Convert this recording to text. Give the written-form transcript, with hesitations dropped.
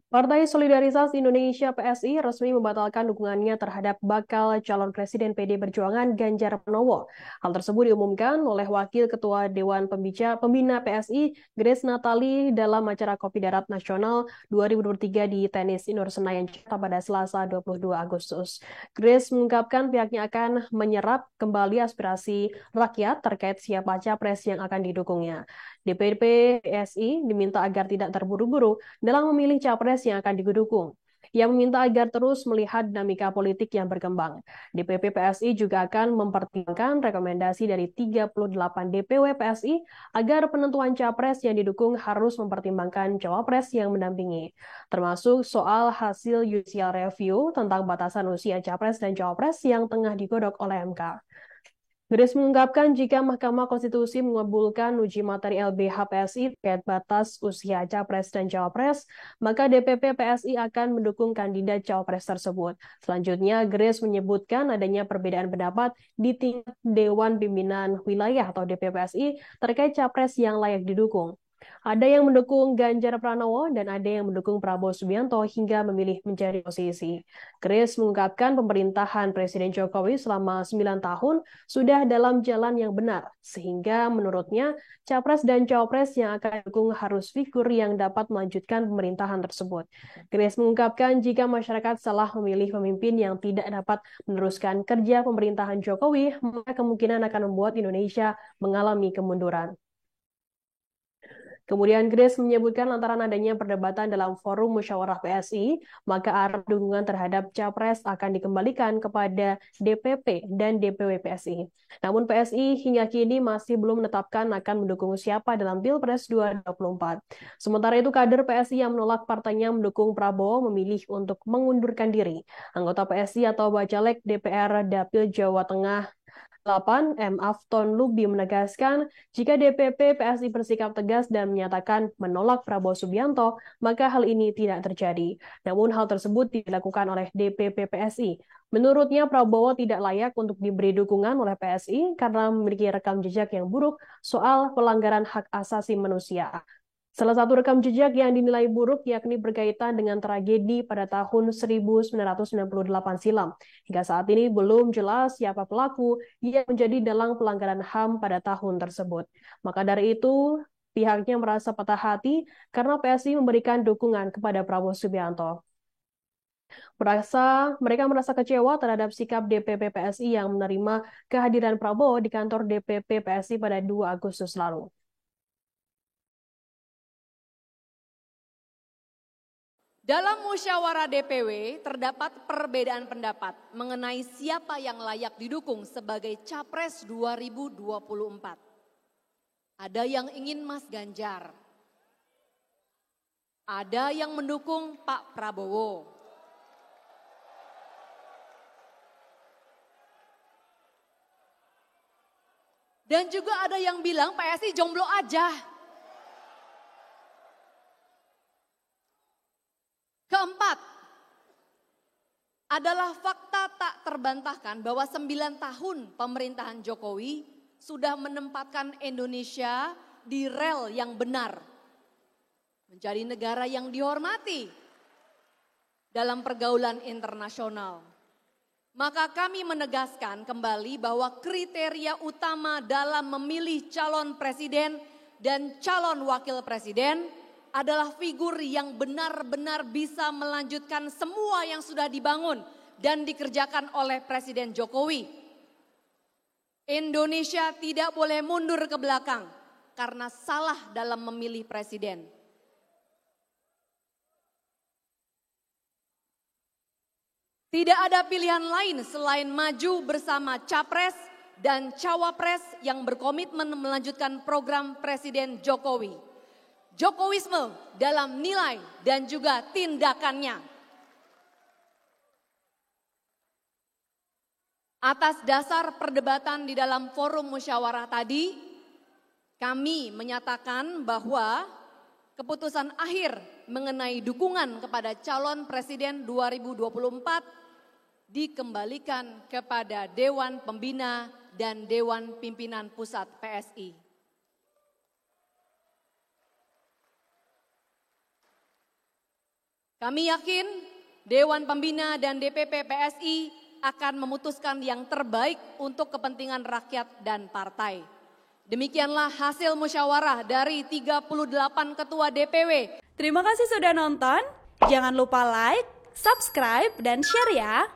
Partai Solidaritas Indonesia (PSI) resmi membatalkan dukungannya terhadap bakal calon presiden PD Perjuangan Ganjar Pranowo. Hal tersebut diumumkan oleh Wakil Ketua Dewan Pembina PSI Grace Natali dalam acara Kopi Darat Nasional 2023 di Tenis Indoor Senayan Jakarta pada Selasa 22 Agustus. Grace mengungkapkan pihaknya akan menyerap kembali aspirasi rakyat terkait siapa capres yang akan didukungnya. DPP PSI diminta agar tidak terburu-buru dalam memilih capres yang akan didukung. Ia meminta agar terus melihat dinamika politik yang berkembang. DPP PSI juga akan mempertimbangkan rekomendasi dari 38 DPW PSI agar penentuan capres yang didukung harus mempertimbangkan cawapres yang mendampingi, termasuk soal hasil judicial review tentang batasan usia capres dan cawapres yang tengah digodok oleh MK. Grace mengungkapkan jika Mahkamah Konstitusi mengabulkan uji materi LBH PSI terkait batas usia capres dan cawapres, maka DPP PSI akan mendukung kandidat cawapres tersebut. Selanjutnya, Grace menyebutkan adanya perbedaan pendapat di tingkat Dewan Pimpinan Wilayah atau DPP PSI terkait capres yang layak didukung. Ada yang mendukung Ganjar Pranowo dan ada yang mendukung Prabowo Subianto hingga memilih menjadi oposisi. Grace mengungkapkan pemerintahan Presiden Jokowi selama 9 tahun sudah dalam jalan yang benar, sehingga menurutnya capres dan cawapres yang akan didukung harus figur yang dapat melanjutkan pemerintahan tersebut. Grace mengungkapkan jika masyarakat salah memilih pemimpin yang tidak dapat meneruskan kerja pemerintahan Jokowi, maka kemungkinan akan membuat Indonesia mengalami kemunduran. Kemudian Grace menyebutkan lantaran adanya perdebatan dalam forum musyawarah PSI, maka arah dukungan terhadap capres akan dikembalikan kepada DPP dan DPW PSI. Namun PSI hingga kini masih belum menetapkan akan mendukung siapa dalam Pilpres 2024. Sementara itu kader PSI yang menolak partainya mendukung Prabowo memilih untuk mengundurkan diri. Anggota PSI atau Bacalek DPR Dapil Jawa Tengah 8, M. Afton Lubi menegaskan, jika DPP PSI bersikap tegas dan menyatakan menolak Prabowo Subianto, maka hal ini tidak terjadi. Namun hal tersebut dilakukan oleh DPP PSI. Menurutnya Prabowo tidak layak untuk diberi dukungan oleh PSI karena memiliki rekam jejak yang buruk soal pelanggaran hak asasi manusia. Salah satu rekam jejak yang dinilai buruk yakni berkaitan dengan tragedi pada tahun 1998 silam. Hingga saat ini belum jelas siapa pelaku yang menjadi dalang pelanggaran HAM pada tahun tersebut. Maka dari itu, pihaknya merasa patah hati karena PSI memberikan dukungan kepada Prabowo Subianto. Mereka merasa kecewa terhadap sikap DPP PSI yang menerima kehadiran Prabowo di kantor DPP PSI pada 2 Agustus lalu. Dalam musyawarah DPW terdapat perbedaan pendapat mengenai siapa yang layak didukung sebagai Capres 2024. Ada yang ingin Mas Ganjar. Ada yang mendukung Pak Prabowo. Dan juga ada yang bilang PSI jomblo aja. Keempat, adalah fakta tak terbantahkan bahwa 9 tahun pemerintahan Jokowi sudah menempatkan Indonesia di rel yang benar. Menjadi negara yang dihormati dalam pergaulan internasional. Maka kami menegaskan kembali bahwa kriteria utama dalam memilih calon presiden dan calon wakil presiden adalah figur yang benar-benar bisa melanjutkan semua yang sudah dibangun dan dikerjakan oleh Presiden Jokowi. Indonesia tidak boleh mundur ke belakang karena salah dalam memilih presiden. Tidak ada pilihan lain selain maju bersama capres dan cawapres yang berkomitmen melanjutkan program Presiden Jokowi. Jokowisme dalam nilai dan juga tindakannya. Atas dasar perdebatan di dalam forum musyawarah tadi, kami menyatakan bahwa keputusan akhir mengenai dukungan kepada calon presiden 2024 dikembalikan kepada Dewan Pembina dan Dewan Pimpinan Pusat PSI. Kami yakin Dewan Pembina dan DPP PSI akan memutuskan yang terbaik untuk kepentingan rakyat dan partai. Demikianlah hasil musyawarah dari 38 ketua DPW. Terima kasih sudah nonton. Jangan lupa like, subscribe, dan share ya.